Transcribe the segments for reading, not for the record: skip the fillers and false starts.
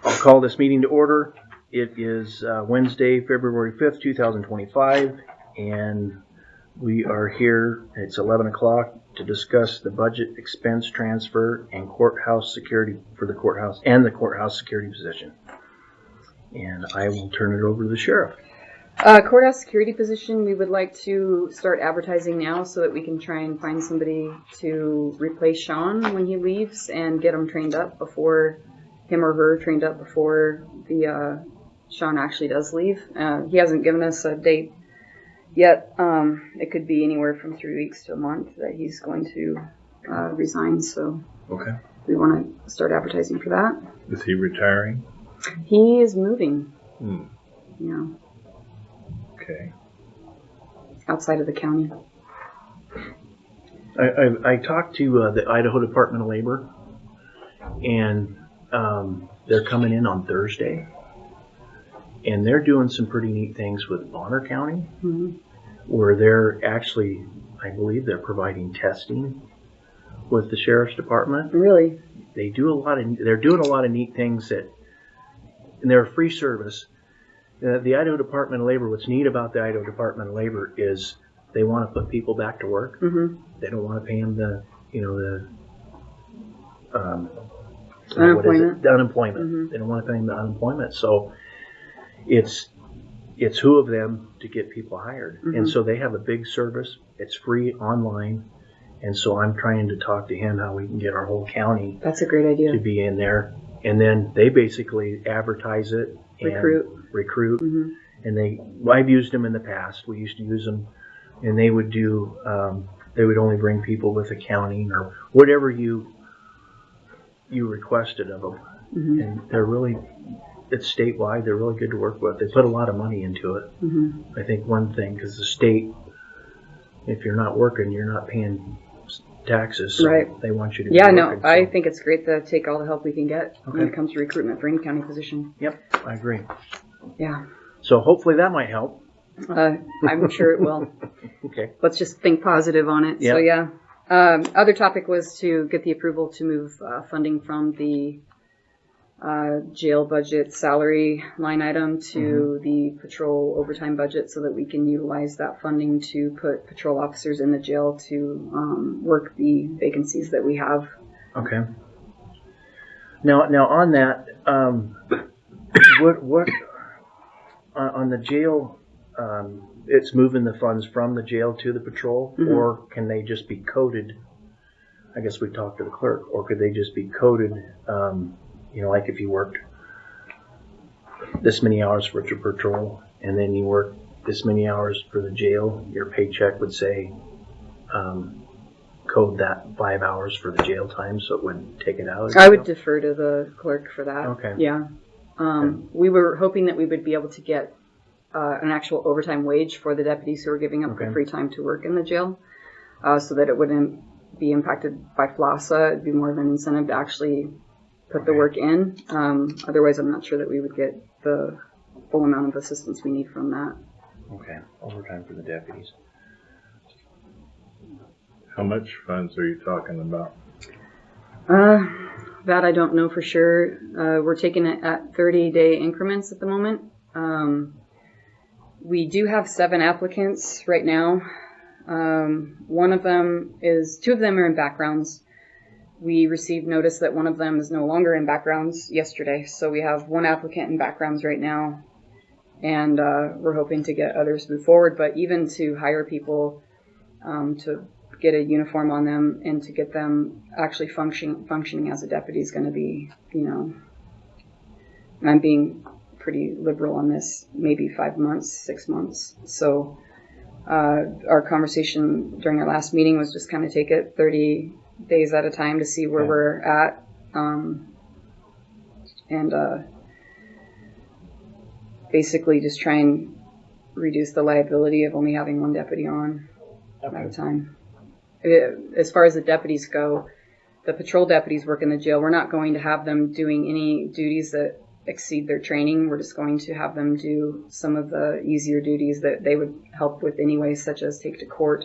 I'll call this meeting to order. It is Wednesday, February 5th, 2025, and we are here. It's 11 o'clock to discuss the budget expense transfer and courthouse security for the courthouse and the courthouse security position. And I will turn it over to the sheriff. Courthouse security position, we would like to start advertising now so that we can try and find somebody to replace Sean when he leaves and get him trained up before him or her trained up before the Sean actually does leave. He hasn't given us a date yet. It could be anywhere from 3 weeks to a month that he's going to resign. So Okay. we want to start advertising for that. Is he retiring? He is moving. Yeah. Okay. Outside of the county. I talked to the Idaho Department of Labor, and they're coming in on Thursday, and they're doing some pretty neat things with Bonner County, where they're actually, I believe they're providing testing with the Sheriff's Department. Really? They're doing a lot of neat things and they're a free service. The Idaho Department of Labor, what's neat about the Idaho Department of Labor is they want to put people back to work. They don't want to pay them the unemployment. The unemployment. They don't want to pay them the unemployment. So it's who of them to get people hired. And so they have a big service. It's free online. And so I'm trying to talk to him how we can get our whole county. That's a great idea. To be in there. And then they basically advertise it. Recruit. And I've used them in the past. We used to use them, and they would do, they would only bring people with accounting or whatever you requested of them. And they're really, it's statewide, they're really good to work with. They put a lot of money into it. I think one thing, because the state, if you're not working, you're not paying taxes, so they want you to be working. I think it's great to take all the help we can get when it comes to recruitment for any county position. Yep, I agree. Yeah. So hopefully that might help. I'm sure it will. Okay. Let's just think positive on it. Yep. So yeah. Other topic was to get the approval to move funding from the jail budget salary line item to the patrol overtime budget so that we can utilize that funding to put patrol officers in the jail to work the vacancies that we have. Okay. Now on that, what on the jail, it's moving the funds from the jail to the patrol, or can they just be coded? I guess we talked to the clerk, or could they just be coded? Like if you worked this many hours for the patrol and then you work this many hours for the jail, your paycheck would say code that 5 hours for the jail time, so it wouldn't take it out. I would defer to the clerk for that. Okay. Yeah. We were hoping that we would be able to get an actual overtime wage for the deputies who are giving up the free time to work in the jail, so that it wouldn't be impacted by FLASA. It'd be more of an incentive to actually put the work in. Otherwise, I'm not sure that we would get the full amount of assistance we need from that. Okay, overtime for the deputies. How much funds are you talking about? That I don't know for sure. We're taking it at 30-day increments at the moment. We do have 7 applicants right now. Two of them are in backgrounds. We received notice that one of them is no longer in backgrounds yesterday. So we have 1 applicant in backgrounds right now. And we're hoping to get others move forward. But even to hire people to get a uniform on them and to get them actually functioning as a deputy is going to be, and I'm being pretty liberal on this, maybe 5 months, 6 months. So our conversation during our last meeting was just kind of take it 30 days at a time to see where we're at, and basically just try and reduce the liability of only having 1 deputy on at a time. As far as the deputies go, the patrol deputies work in the jail. We're not going to have them doing any duties that exceed their training. We're just going to have them do some of the easier duties that they would help with anyway, such as take to court,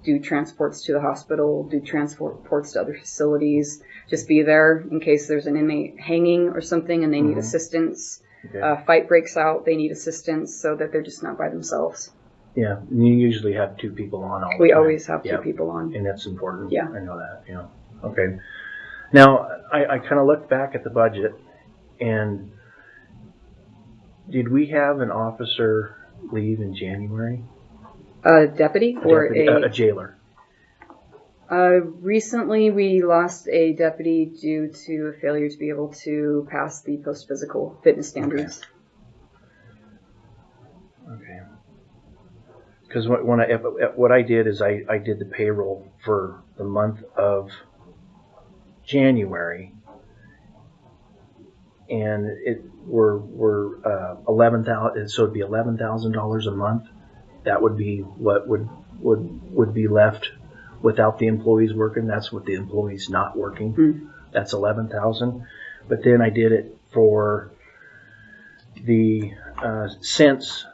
do transports to the hospital, do transports to other facilities, just be there in case there's an inmate hanging or something and they need assistance. Okay. Fight breaks out, they need assistance so that they're just not by themselves. Yeah, and you usually have 2 people on all the time. We always have 2 people on. And that's important. Yeah. I know that, Okay. Now, I kind of looked back at the budget, and did we have an officer leave in January? A deputy or a jailer? Recently, we lost a deputy due to a failure to be able to pass the post-physical fitness standards. Okay. Because what I did is I did the payroll for the month of January, and we're $11,000. So it'd be $11,000 a month. That would be what would be left without the employees working. That's with the employees not working. Mm-hmm. That's $11,000. But then I did it for the since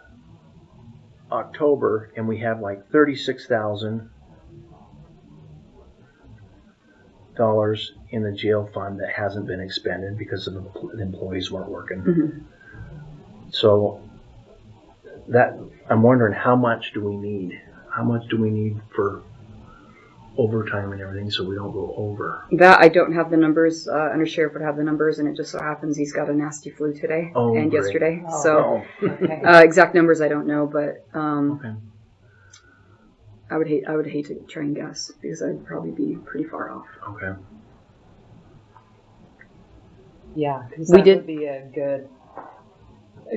October, and we have like $36,000 in the jail fund that hasn't been expended because of the employees weren't working. Mm-hmm. So that I'm wondering, how much do we need? How much do we need for overtime and everything so we don't go over? That I don't have the numbers. Undersheriff would have the numbers, and it just so happens he's got a nasty flu today and great. yesterday. Oh, so okay. exact numbers I don't know, but Okay. I would hate to try and guess because I'd probably be pretty far off. Okay. Yeah, because We that did- would be a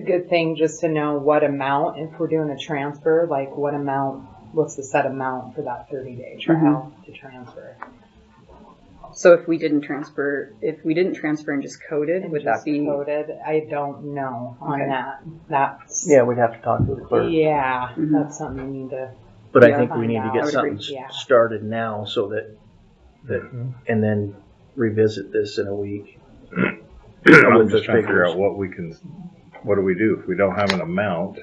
good thing just to know what amount, if we're doing a transfer, like what amount, what's the set amount for that 30-day trial to transfer. So if we didn't transfer and just coded, And would just that be? coded? I don't know on Okay. that. That's Yeah, we'd have to talk to the clerk. yeah, Mhm. that's something we need to. But I Yeah, think we need to find get out. I something would agree. Yeah. started now so that and then revisit this in a week. I'm With the just trying to figure figures. out what do we do if we don't have an amount?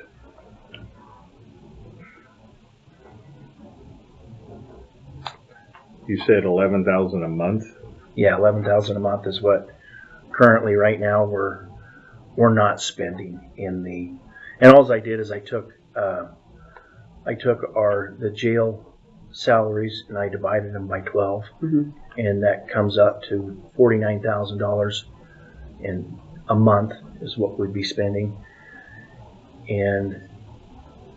You said 11,000 a month? Yeah, 11,000 a month is what currently right now we're not spending in the. And all I did is I took the jail salaries and I divided them by 12, Mhm. and that comes up to $49,000 in a month is what we'd be spending. And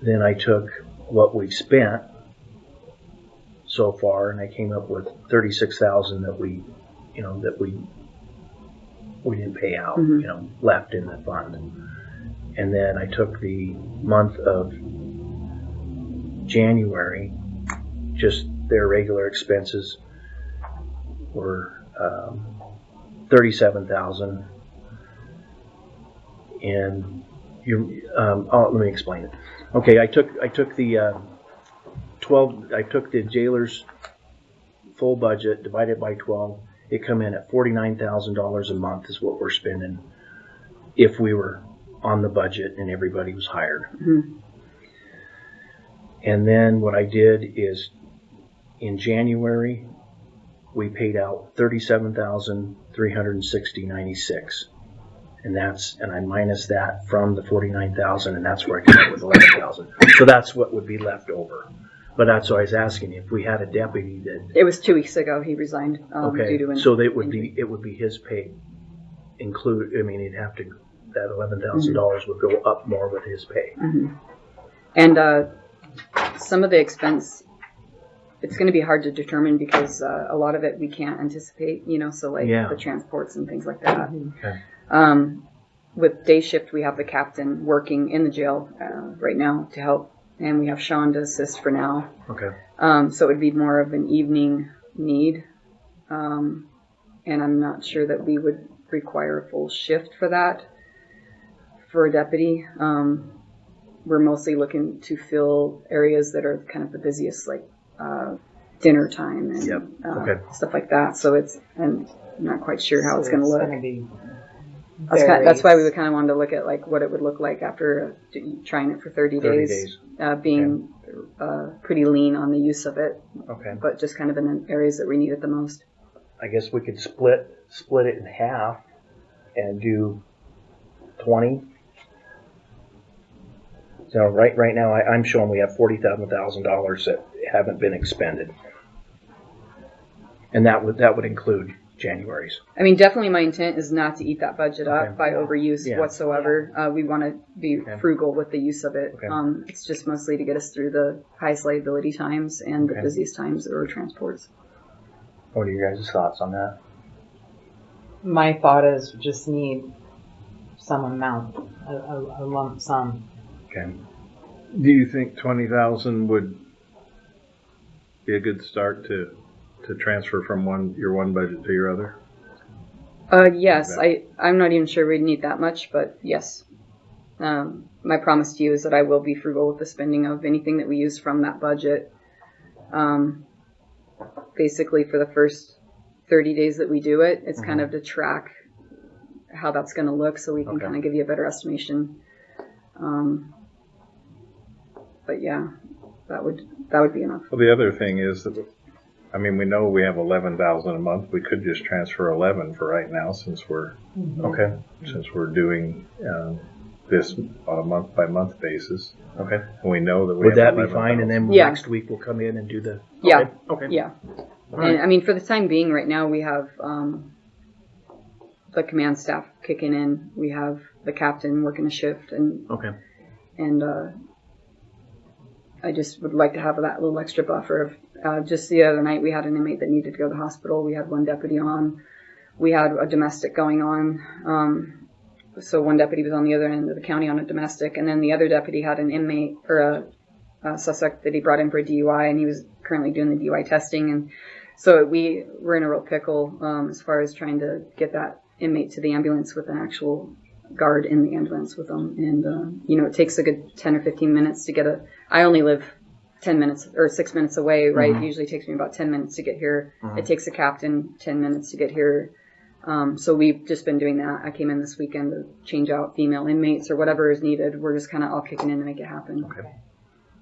then I took what we've spent so far, and I came up with 36,000 that we didn't pay out, Mhm. left in the fund. And then I took the month of January, just their regular expenses were 37,000. And let me explain it. Okay, I took the 12. I took the jailer's full budget, divided by 12. It come in at $49,000 a month is what we're spending if we were on the budget and everybody was hired. Mhm. And then what I did is in January we paid out $37,360.96, and I minus that from the 49,000, and that's where I came up with 11,000. So that's what would be left over. But that's what I was asking, if we had a deputy that. It was 2 weeks ago he resigned due to an So it would injury. be his pay include. I mean, he'd have to, that $11,000 would go up more with his pay. Mhm. And some of the expense, it's going to be hard to determine because a lot of it we can't anticipate, so like the transports and things like that. Okay. With day shift, we have the captain working in the jail right now to help, and we have Sean to assist for now. Okay. So it would be more of an evening need, and I'm not sure that we would require a full shift for that for a deputy. We're mostly looking to fill areas that are kind of the busiest, like dinner time and stuff like that. So I'm not quite sure how it's going to look. That's why we would kind of wanted to look at like what it would look like after trying it for 30 days. Being pretty lean on the use of it, Okay. but just kind of in the areas that we need it the most. I guess we could split it in half and do 20. So right now I'm showing we have $47,000 that haven't been expended, and that would include January's. I mean, definitely my intent is not to eat that budget up Okay. by overuse Yeah. whatsoever. We want to be Okay. frugal with the use of it. Okay. It's just mostly to get us through the highest liability times and the Okay. busiest times that are transports. What are your guys' thoughts on that? My thought is just need some amount, a lump sum. Okay. Do you think 20,000 would be a good start to transfer from your one budget to your other? Yes, I'm not even sure we'd need that much, but yes. My promise to you is that I will be frugal with the spending of anything that we use from that budget. Basically, for the first 30 days that we do it, it's kind of to track how that's going to look so we can Okay. kind of give you a better estimation. But yeah, that would be enough. Well, the other thing is that, I mean, we know we have 11,000 a month. We could just transfer 11 for right now since we're Okay. doing this on a month by month basis. Okay. And we know that we Would have that be fine? And then Yeah. next week we'll come in and do the. Yeah. Okay. Okay. Yeah. All right. And I mean, for the time being, right now we have the command staff kicking in. We have the captain working a shift, and I just would like to have that little extra buffer. Just the other night, we had an inmate that needed to go to the hospital. We had one deputy on. We had a domestic going on. So one deputy was on the other end of the county on a domestic, and then the other deputy had an inmate or a suspect that he brought in for a DUI, and he was currently doing the DUI testing. And so we were in a real pickle as far as trying to get that inmate to the ambulance with an actual guard in the ambulance with them. And, it takes a good 10 or 15 minutes to get I only live 10 minutes or 6 minutes away, right? It usually takes me about 10 minutes to get here. It takes a captain 10 minutes to get here. So we've just been doing that. I came in this weekend to change out female inmates or whatever is needed. We're just kind of all kicking in to make it happen. Okay.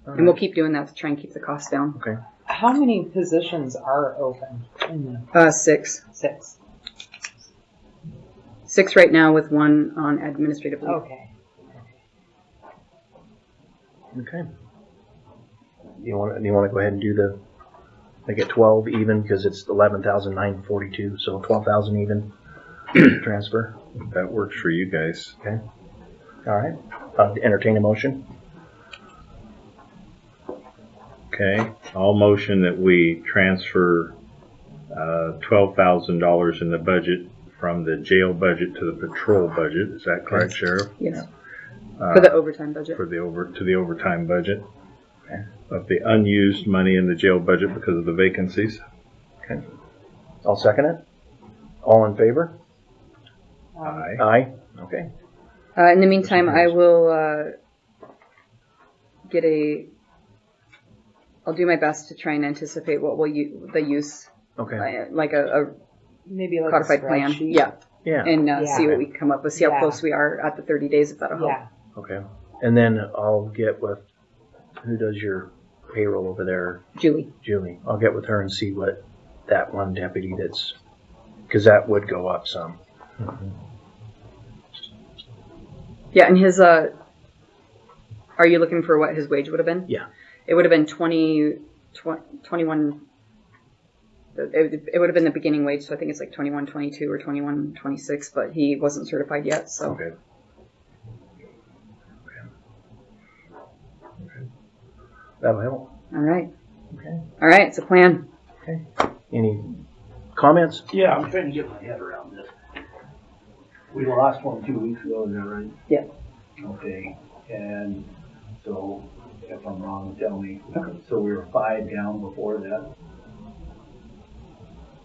And we'll keep doing that to try and keep the costs down. Okay. How many positions are open in the 6. 6? 6 right now with one on administrative leave. Okay. Okay. Do you want to go ahead and do make it 12 even because it's 11,942, so 12,000 even transfer. That works for you guys. Okay. All right. Entertain a motion. Okay. I'll motion that we transfer $12,000 in the budget from the jail budget to the patrol budget. Is that correct, Sheriff? Yes. For the overtime budget. To the overtime budget. Okay. Of the unused money in the jail budget because of the vacancies. Okay. I'll second it. All in favor? Aye. Aye. Okay. In the meantime, I will I'll do my best to try and anticipate what the use, Okay. like a Maybe like codified a plan. spreadsheet. Yeah. Yeah. And see what we can come up with, see how Yeah. close we are at the 30 days, if that'll help. Yeah. Okay. And then I'll get with who does your payroll over there, Julie. Julie. I'll get with her and see what that one deputy because that would go up some. Yeah, and his, are you looking for what his wage would have been? Yeah. It would have been 21, it would have been the beginning wage, so I think it's like 21.22 or 21.26, but he wasn't certified yet, so. Okay. That'll help. All right. Okay. All right, it's a plan. Okay. Any comments? Yeah, I'm trying to get my head around this. We lost one 2 weeks ago, is that right? Yeah. Okay, and so if I'm wrong, tell me. So we were 5 down before that?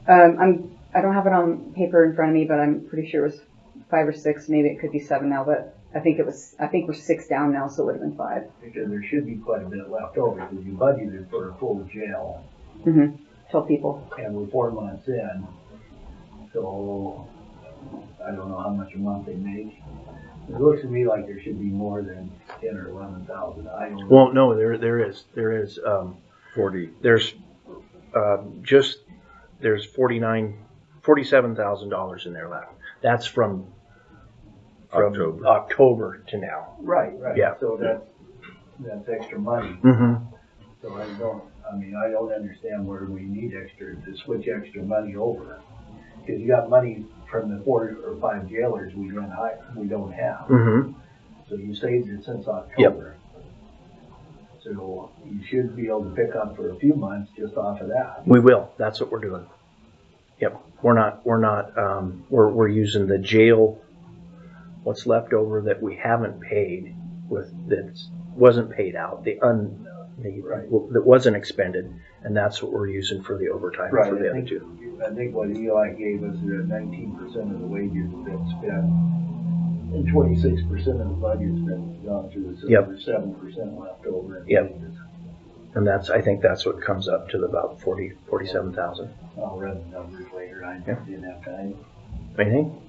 I don't have it on paper in front of me, but I'm pretty sure it was 5 or 6. Maybe it could be 7 now, but I think we're 6 down now, so it would have been 5. Because there should be quite a bit left over, because you budgeted for a full jail, 12 people. and we're 4 months in, so I don't know how much a month they make. It looks to me like there should be more than 10 or 11,000. I don't know. Well, no, there is. There's $47,000 in there left. That's from October to now. Right. Yeah. So that's extra money. Mm-hmm. So I don't understand where we need to switch extra money over. Because you got money from the 4 or 5 jailers we don't have. Mm-hmm. So you saved it since October. So you should be able to pick up for a few months just off of that. We will. That's what we're doing. Yep. We're using the jail, what's left over that we haven't paid that wasn't paid out, that wasn't expended, and that's what we're using for the overtime for the other two. I think what Eli gave us is that 19% of the wages have been spent, and 26% of the budget's been gone through, so there's 7% left over in wages. And I think that's what comes up to about 47,000. I'll run the numbers later. I didn't have time. Anything?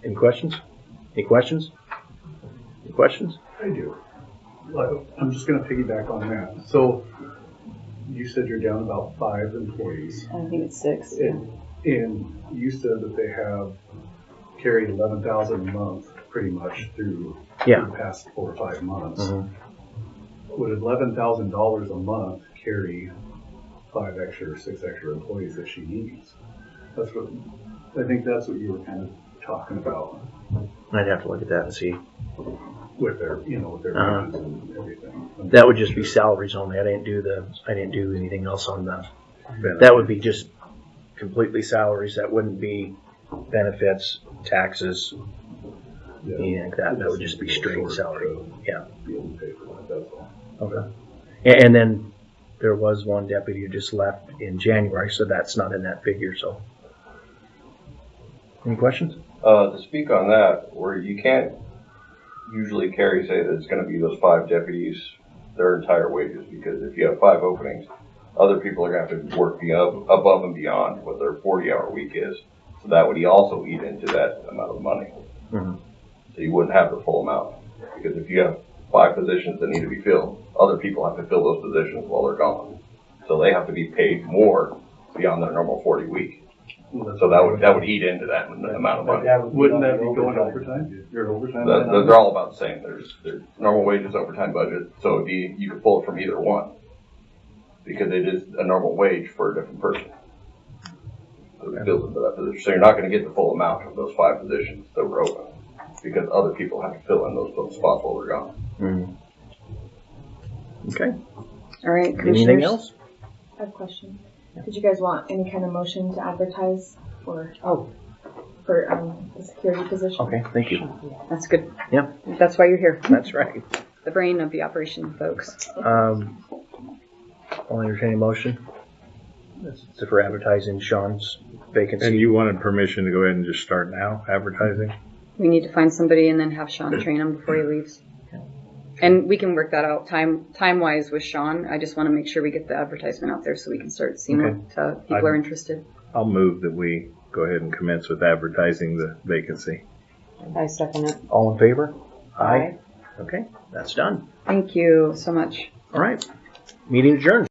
Any questions? Any questions? Any questions? I do. I'm just going to piggyback on that. So you said you're down about 5 employees. I think it's 6. And you said that they have carried 11,000 a month pretty much through the past 4 or 5 months. Mm-hmm. Would $11,000 a month carry 5 extra or 6 extra employees that she needs? I think that's what you were kind of talking about. I'd have to look at that and see. With their wages and everything. That would just be salaries only. I didn't do anything else on that. That would be just completely salaries. That wouldn't be benefits, taxes, anything like that. That would just be straight salary. Yeah. Be able to pay for that, that's all. Okay. And then there was one deputy who just left in January, so that's not in that figure. So, any questions? To speak on that, where you can't usually say that it's going to be those 5 deputies, their entire wages, because if you have 5 openings, other people are going to have to work above and beyond what their 40-hour week is. So that would also eat into that amount of money. Mm-hmm. So you wouldn't have the full amount, because if you have 5 positions that need to be filled, other people have to fill those positions while they're gone. So they have to be paid more beyond their normal 40 week. So that would eat into that amount of money. Wouldn't that be going overtime? Your overtime? They're all about the same. There's normal wages, overtime budget. So you could pull it from either one, because it is a normal wage for a different person. So it builds into that position. So you're not going to get the full amount of those 5 positions that were open, because other people have to fill in those spots while they're gone. Mm-hmm. Okay. All right, Anything else? I have a question. Did you guys want any kind of motion to advertise for the security position? Okay, thank you. That's good. Yep. That's why you're here. That's right. The brain of the operation, folks. I'll entertain a motion. This is for advertising Sean's vacancy. And you wanted permission to go ahead and just start now advertising? We need to find somebody and then have Sean train him before he leaves. And we can work that out time-wise with Sean. I just want to make sure we get the advertisement out there so we can start seeing what people are interested. I'll move that we go ahead and commence with advertising the vacancy. I second it. All in favor? Aye. Okay, that's done. Thank you so much. All right. Meeting adjourned.